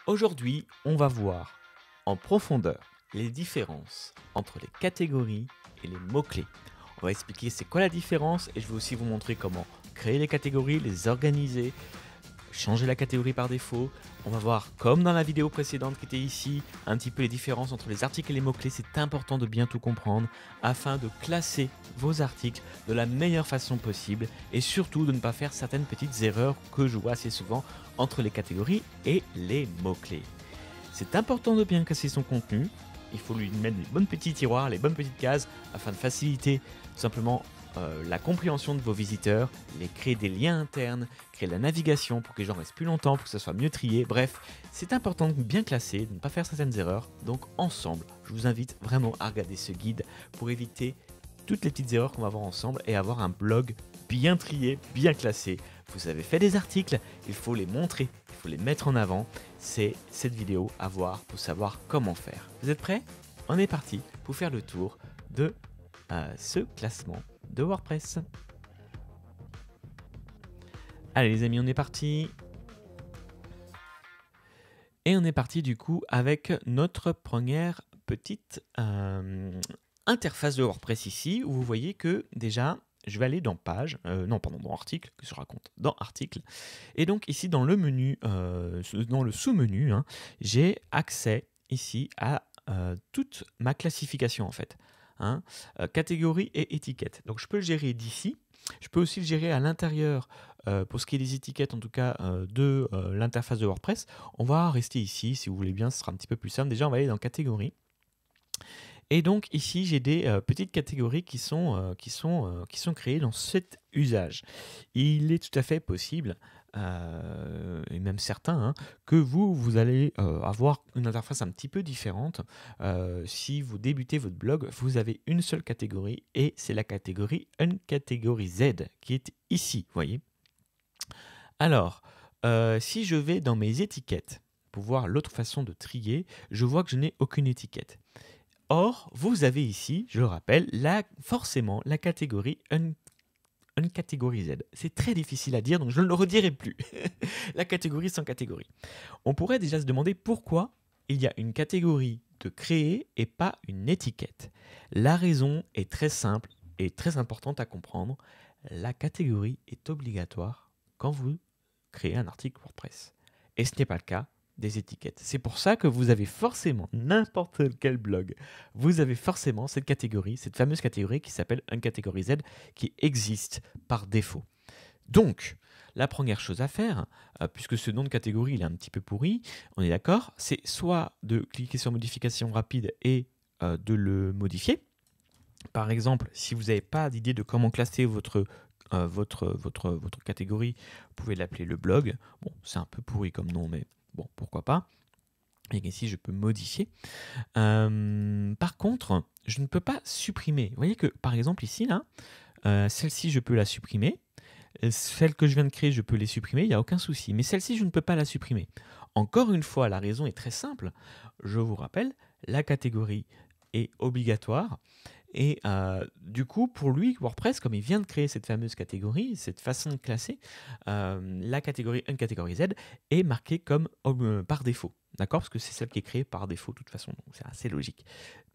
Aujourd'hui, on va voir en profondeur les différences entre les catégories et les mots-clés. On va expliquer c'est quoi la différence et je vais aussi vous montrer comment créer les catégories, les organiser, changer la catégorie par défaut. On va voir, comme dans la vidéo précédente qui était ici, un petit peu les différences entre les articles et les mots-clés. C'est important de bien tout comprendre afin de classer vos articles de la meilleure façon possible et surtout de ne pas faire certaines petites erreurs que je vois assez souvent entre les catégories et les mots-clés. C'est important de bien classer son contenu. Il faut lui mettre les bons petits tiroirs, les bonnes petites cases afin de faciliter tout simplement la compréhension de vos visiteurs, créer des liens internes, créer de la navigation pour que les gens restent plus longtemps, pour que ça soit mieux trié. Bref, c'est important de bien classer, de ne pas faire certaines erreurs. Donc ensemble, je vous invite vraiment à regarder ce guide pour éviter toutes les petites erreurs qu'on va voir ensemble et avoir un blog bien trié, bien classé. Vous avez fait des articles, il faut les montrer, il faut les mettre en avant. C'est cette vidéo à voir pour savoir comment faire. Vous êtes prêts? On est parti pour faire le tour de ce classement de WordPress. Allez les amis, on est parti. Et on est parti du coup avec notre première petite interface de WordPress ici, où vous voyez que déjà, je vais aller dans page, dans article, que je raconte, dans article. Et donc ici dans le menu, dans le sous-menu, hein, j'ai accès ici à toute ma classification en fait. Hein, catégorie et étiquette. Donc je peux le gérer d'ici. Je peux aussi le gérer à l'intérieur pour ce qui est des étiquettes, en tout cas de l'interface de WordPress. On va rester ici, si vous voulez bien, ce sera un petit peu plus simple. Déjà, on va aller dans catégorie. Et donc ici, j'ai des petites catégories qui sont créées dans cet usage. Il est tout à fait possible, et même certain, hein, que vous allez avoir une interface un petit peu différente. Si vous débutez votre blog, vous avez une seule catégorie et c'est la catégorie Uncategorized qui est ici, vous voyez. Alors, si je vais dans mes étiquettes pour voir l'autre façon de trier, je vois que je n'ai aucune étiquette. Or, vous avez ici, je le rappelle, forcément la catégorie Uncategorized. C'est très difficile à dire, donc je ne le redirai plus. La catégorie sans catégorie. On pourrait déjà se demander pourquoi il y a une catégorie de créer et pas une étiquette. La raison est très simple et très importante à comprendre. La catégorie est obligatoire quand vous créez un article WordPress. Et ce n'est pas le cas des étiquettes. C'est pour ça que vous avez forcément, n'importe quel blog, vous avez forcément cette catégorie, cette fameuse catégorie qui s'appelle Uncategorized, qui existe par défaut. Donc, la première chose à faire, puisque ce nom de catégorie il est un petit peu pourri, on est d'accord, c'est soit de cliquer sur modification rapide et de le modifier. Par exemple, si vous n'avez pas d'idée de comment classer votre catégorie, vous pouvez l'appeler le blog. Bon, c'est un peu pourri comme nom, mais bon, pourquoi pas. Et ici, je peux modifier. Par contre, je ne peux pas supprimer. Vous voyez que, par exemple, ici, là, celle-ci, je peux la supprimer. Celle que je viens de créer, je peux les supprimer, il n'y a aucun souci. Mais celle-ci, je ne peux pas la supprimer. Encore une fois, la raison est très simple. Je vous rappelle, la catégorie est obligatoire. Et du coup, pour lui, WordPress, comme il vient de créer cette fameuse catégorie, cette façon de classer, la catégorie Uncategorized est marquée comme par défaut. D'accord? Parce que c'est celle qui est créée par défaut, de toute façon. Donc c'est assez logique.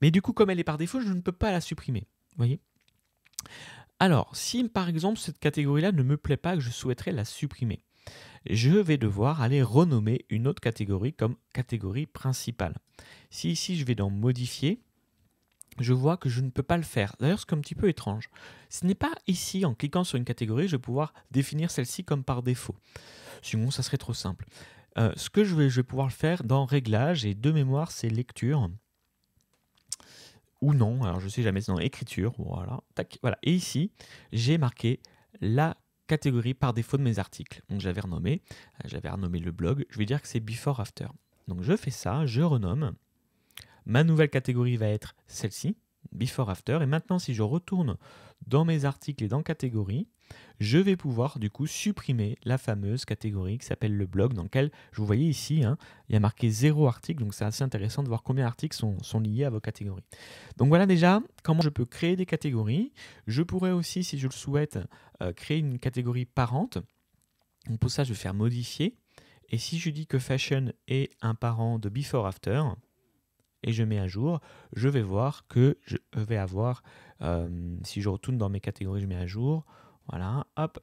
Mais du coup, comme elle est par défaut, je ne peux pas la supprimer. Vous voyez? Alors, si par exemple cette catégorie-là ne me plaît pas, que je souhaiterais la supprimer, je vais devoir aller renommer une autre catégorie comme catégorie principale. Si ici je vais dans modifier, je vois que je ne peux pas le faire. D'ailleurs, c'est un petit peu étrange. Ce n'est pas ici, en cliquant sur une catégorie, je vais pouvoir définir celle-ci comme par défaut. Sinon, ça serait trop simple. Ce que je vais pouvoir le faire dans Réglages, et de mémoire, c'est Lecture. Ou non, alors je sais jamais, c'est dans Écriture. Voilà, tac, voilà. Et ici, j'ai marqué la catégorie par défaut de mes articles. Donc j'avais renommé le blog. Je vais dire que c'est Before After. Donc je fais ça, je renomme. Ma nouvelle catégorie va être celle-ci, Before After. Et maintenant, si je retourne dans mes articles et dans catégories, je vais pouvoir du coup supprimer la fameuse catégorie qui s'appelle le blog, dans lequel, vous voyez ici, hein, il y a marqué 0 article, donc c'est assez intéressant de voir combien d'articles sont liés à vos catégories. Donc voilà déjà comment je peux créer des catégories. Je pourrais aussi, si je le souhaite, créer une catégorie parente. Donc pour ça, je vais faire modifier. Et si je dis que fashion est un parent de before after, et je mets à jour, je vais voir que je vais avoir, si je retourne dans mes catégories, je mets à jour, voilà, hop,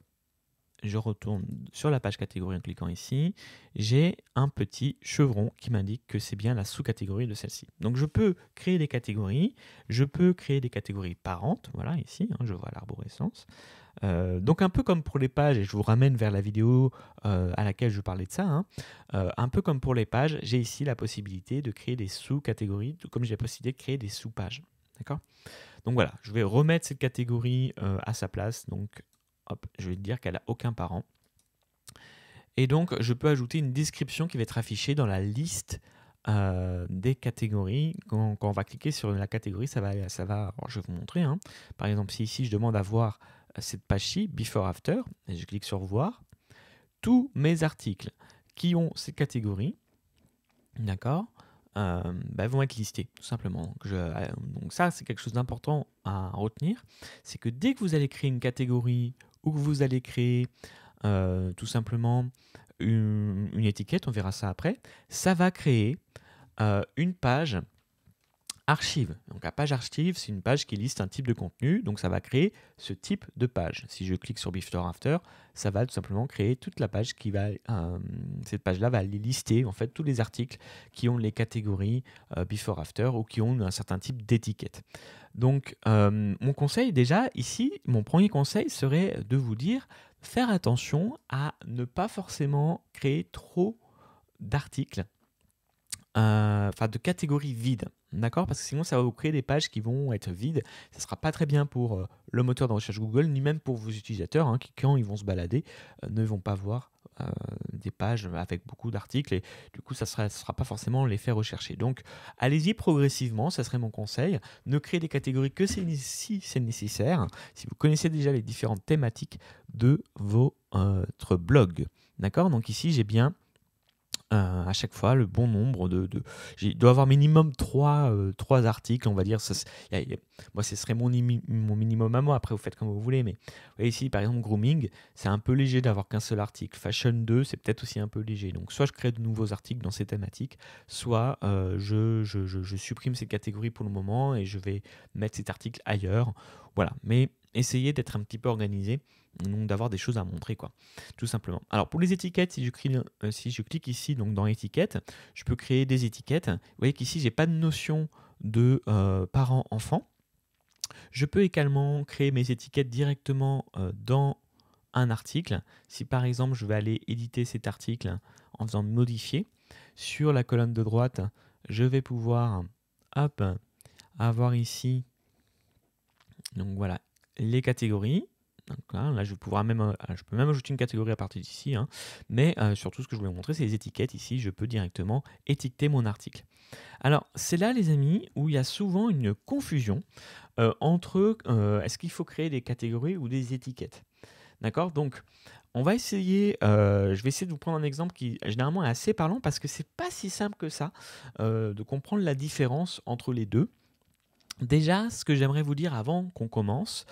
je retourne sur la page catégorie en cliquant ici, j'ai un petit chevron qui m'indique que c'est bien la sous-catégorie de celle-ci. Donc je peux créer des catégories, je peux créer des catégories parentes, voilà ici, je vois l'arborescence. Donc un peu comme pour les pages, et je vous ramène vers la vidéo à laquelle je parlais de ça, un peu comme pour les pages, j'ai ici la possibilité de créer des sous-catégories, tout comme j'ai la possibilité de créer des sous-pages. D'accord ? Donc voilà, je vais remettre cette catégorie à sa place, donc hop, je vais dire qu'elle n'a aucun parent. Et donc je peux ajouter une description qui va être affichée dans la liste des catégories. Quand on va cliquer sur la catégorie, ça va alors je vais vous montrer. Par exemple, si ici je demande à voir cette page-ci, Before After, et je clique sur Voir, tous mes articles qui ont ces catégories, d'accord, vont être listés, tout simplement. Donc ça, c'est quelque chose d'important à retenir, c'est que dès que vous allez créer une catégorie ou que vous allez créer tout simplement une étiquette, on verra ça après, ça va créer une page archive. Donc la page archive, c'est une page qui liste un type de contenu, donc ça va créer ce type de page. Si je clique sur Before After, ça va tout simplement créer toute la page qui va, cette page-là va lister en fait tous les articles qui ont les catégories Before After ou qui ont un certain type d'étiquette. Donc mon conseil déjà ici, mon premier conseil serait de vous dire faire attention à ne pas forcément créer trop d'articles, de catégories vides. D'accord? Parce que sinon, ça va vous créer des pages qui vont être vides. Ça ne sera pas très bien pour le moteur de recherche Google, ni même pour vos utilisateurs, qui, quand ils vont se balader, ne vont pas voir des pages avec beaucoup d'articles. Et du coup, ça sera pas forcément les faire rechercher. Donc, allez-y progressivement, ça serait mon conseil. Ne créez des catégories que si c'est nécessaire, si vous connaissez déjà les différentes thématiques de votre blog. D'accord? Donc ici, j'ai bien à chaque fois le bon nombre il doit avoir minimum 3 articles, on va dire. Moi, ce serait mon minimum à moi. Après, vous faites comme vous voulez. Mais vous voyez ici, par exemple, grooming, c'est un peu léger d'avoir qu'un seul article. Fashion 2, c'est peut-être aussi un peu léger. Donc, soit je crée de nouveaux articles dans ces thématiques, soit je supprime ces catégories pour le moment et je vais mettre cet article ailleurs. Voilà. Mais essayez d'être un petit peu organisé, donc d'avoir des choses à montrer, quoi, tout simplement. Alors pour les étiquettes, si je clique ici donc dans étiquettes, je peux créer des étiquettes. Vous voyez qu'ici j'ai pas de notion de parent-enfant. Je peux également créer mes étiquettes directement dans un article. Si par exemple je vais aller éditer cet article en faisant modifier, sur la colonne de droite, je vais pouvoir avoir ici, donc voilà, les catégories. Donc là, je peux même ajouter une catégorie à partir d'ici, mais surtout ce que je voulais vous montrer, c'est les étiquettes. Ici, je peux directement étiqueter mon article. Alors, c'est là, les amis, où il y a souvent une confusion entre est-ce qu'il faut créer des catégories ou des étiquettes. D'accord? Donc, on va essayer, je vais essayer de vous prendre un exemple qui généralement est assez parlant parce que c'est pas si simple que ça de comprendre la différence entre les deux. Déjà, ce que j'aimerais vous dire avant qu'on commence,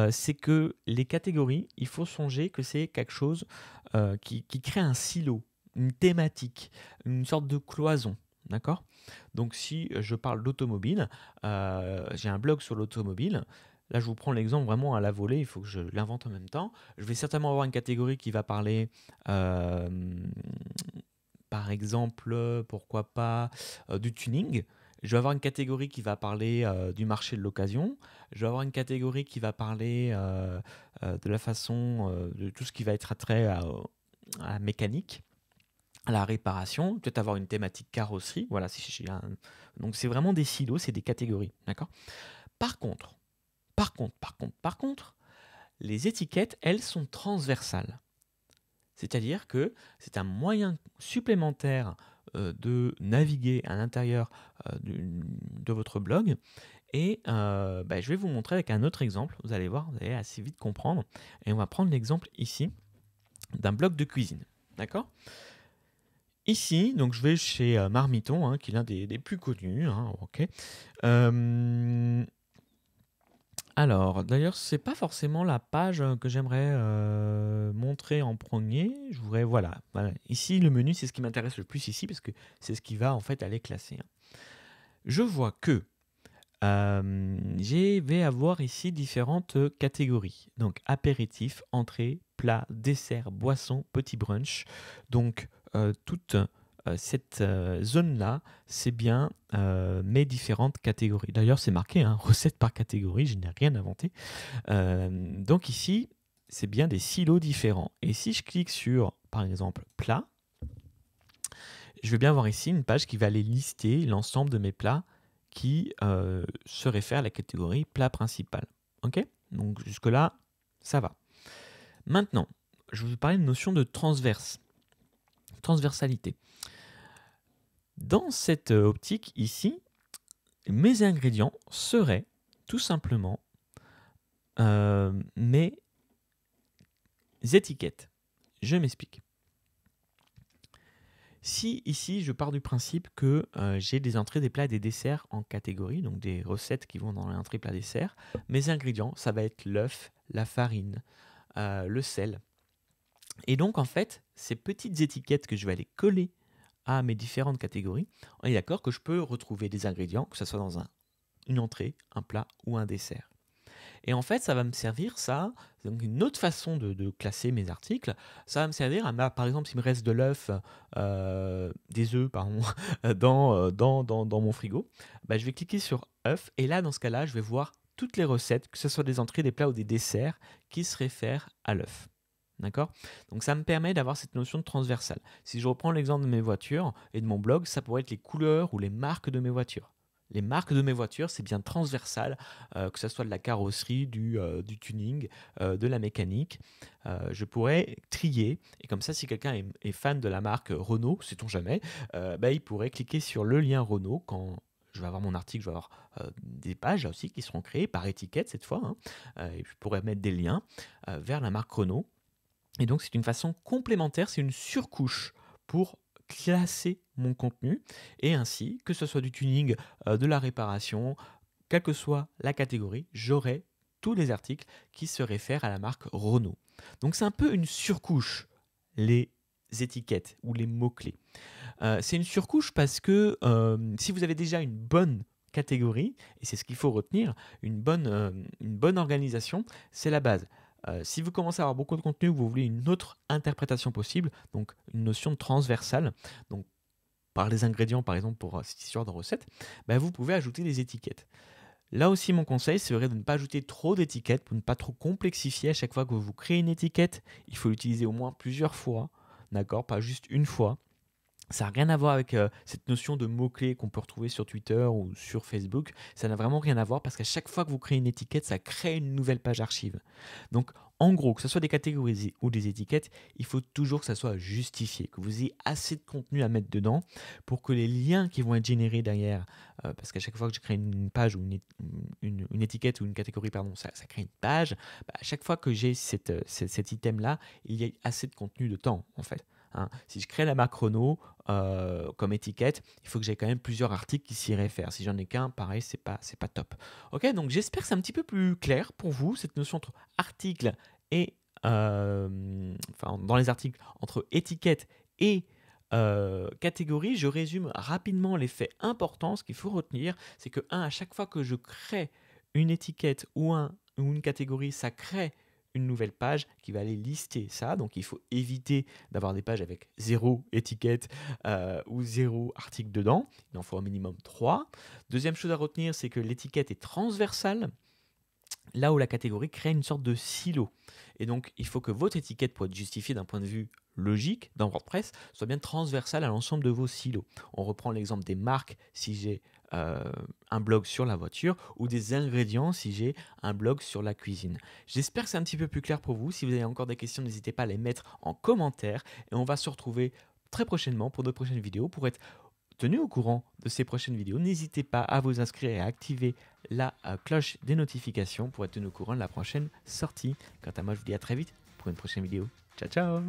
c'est que les catégories, il faut songer que c'est quelque chose qui crée un silo, une thématique, une sorte de cloison. D'accord? Donc si je parle d'automobile, j'ai un blog sur l'automobile. Là, je vous prends l'exemple vraiment à la volée, il faut que je l'invente en même temps. Je vais certainement avoir une catégorie qui va parler, par exemple, pourquoi pas, du tuning. Je vais avoir une catégorie qui va parler du marché de l'occasion. Je vais avoir une catégorie qui va parler de la façon, de tout ce qui va être attrait à la mécanique, à la réparation. Peut-être avoir une thématique carrosserie. Voilà, donc c'est vraiment des silos, c'est des catégories. D'accord ? Par contre, les étiquettes, elles sont transversales. C'est-à-dire que c'est un moyen supplémentaire de naviguer à l'intérieur de votre blog. Et je vais vous montrer avec un autre exemple. Vous allez voir, vous allez assez vite comprendre. Et on va prendre l'exemple ici d'un blog de cuisine. D'accord ? Ici, donc je vais chez Marmiton, qui est l'un des plus connus. Ok. Alors, d'ailleurs, c'est pas forcément la page que j'aimerais montrer en premier. Je voudrais, voilà. Ici, le menu, c'est ce qui m'intéresse le plus ici, parce que c'est ce qui va en fait aller classer, hein. Je vois que je vais avoir ici différentes catégories. Donc, apéritif, entrée, plat, dessert, boisson, petit brunch. Donc, toute cette zone-là, c'est bien mes différentes catégories. D'ailleurs, c'est marqué, hein, recette par catégorie, je n'ai rien inventé. Donc ici, c'est bien des silos différents. Et si je clique sur, par exemple, plat, je vais bien voir ici une page qui va aller lister l'ensemble de mes plats qui se réfèrent à la catégorie plat principal. Ok? Donc jusque-là, ça va. Maintenant, je vais vous parler de notion de transversalité. Dans cette optique ici, mes ingrédients seraient tout simplement mes étiquettes. Je m'explique. Si ici je pars du principe que j'ai des entrées, des plats et des desserts en catégorie, donc des recettes qui vont dans l'entrée, plat, dessert, mes ingrédients, ça va être l'œuf, la farine, le sel. Et donc en fait, ces petites étiquettes que je vais aller coller à mes différentes catégories, on est d'accord que je peux retrouver des ingrédients, que ce soit dans une entrée, un plat ou un dessert. Et en fait, ça va me servir, ça, donc une autre façon de classer mes articles, ça va me servir par exemple, s'il me reste de l'œuf, des œufs, pardon, dans mon frigo, bah, je vais cliquer sur œuf, et là, dans ce cas-là, je vais voir toutes les recettes, que ce soit des entrées, des plats ou des desserts, qui se réfèrent à l'œuf. D'accord? Donc ça me permet d'avoir cette notion de transversale. Si je reprends l'exemple de mes voitures et de mon blog, ça pourrait être les couleurs ou les marques de mes voitures. Les marques de mes voitures, c'est bien transversal, que ce soit de la carrosserie, du tuning, de la mécanique. Je pourrais trier, et comme ça, si quelqu'un est fan de la marque Renault, sait-on jamais, bah, il pourrait cliquer sur le lien Renault quand je vais avoir mon article, je vais avoir des pages là aussi qui seront créées par étiquette cette fois, hein, et je pourrais mettre des liens vers la marque Renault. Et donc, c'est une façon complémentaire, c'est une surcouche pour classer mon contenu et ainsi, que ce soit du tuning, de la réparation, quelle que soit la catégorie, j'aurai tous les articles qui se réfèrent à la marque Renault. Donc, c'est un peu une surcouche, les étiquettes ou les mots-clés. C'est une surcouche parce que si vous avez déjà une bonne catégorie, et c'est ce qu'il faut retenir, une bonne organisation, c'est la base. Si vous commencez à avoir beaucoup de contenu, vous voulez une autre interprétation possible, donc une notion de transversale, donc par les ingrédients par exemple pour cette histoire de recette, bah, vous pouvez ajouter des étiquettes. Là aussi, mon conseil serait de ne pas ajouter trop d'étiquettes pour ne pas trop complexifier. À chaque fois que vous créez une étiquette, il faut l'utiliser au moins plusieurs fois, d'accord? Pas juste une fois. Ça n'a rien à voir avec cette notion de mots-clés qu'on peut retrouver sur Twitter ou sur Facebook. Ça n'a vraiment rien à voir parce qu'à chaque fois que vous créez une étiquette, ça crée une nouvelle page archive. Donc, en gros, que ce soit des catégories ou des étiquettes, il faut toujours que ça soit justifié, que vous ayez assez de contenu à mettre dedans pour que les liens qui vont être générés derrière, parce qu'à chaque fois que je crée une page ou une étiquette ou une catégorie, pardon, ça crée une page, bah, à chaque fois que j'ai cet item-là, il y a assez de contenu dedans, en fait. Hein. Si je crée la marque Renault comme étiquette, il faut que j'ai quand même plusieurs articles qui s'y réfèrent. Si j'en ai qu'un, pareil, c'est pas top. Ok, donc j'espère que c'est un petit peu plus clair pour vous, cette notion entre article et enfin, dans les articles, entre étiquette et catégorie. Je résume rapidement les faits importants. Ce qu'il faut retenir, c'est que à chaque fois que je crée une étiquette ou une catégorie, ça crée une nouvelle page qui va aller lister ça. Donc il faut éviter d'avoir des pages avec 0 étiquette ou 0 article dedans. Il en faut un minimum 3. Deuxième chose à retenir, c'est que l'étiquette est transversale, là où la catégorie crée une sorte de silo. Et donc, il faut que votre étiquette, pour être justifiée d'un point de vue logique dans WordPress, soit bien transversale à l'ensemble de vos silos. On reprend l'exemple des marques si j'ai un blog sur la voiture ou des ingrédients si j'ai un blog sur la cuisine. J'espère que c'est un petit peu plus clair pour vous. Si vous avez encore des questions, n'hésitez pas à les mettre en commentaire et on va se retrouver très prochainement pour de prochaines vidéos pour être tenu au courant de ces prochaines vidéos. N'hésitez pas à vous inscrire et à activer la cloche des notifications pour être tenu au courant de la prochaine sortie. Quant à moi, je vous dis à très vite pour une prochaine vidéo. Ciao, ciao!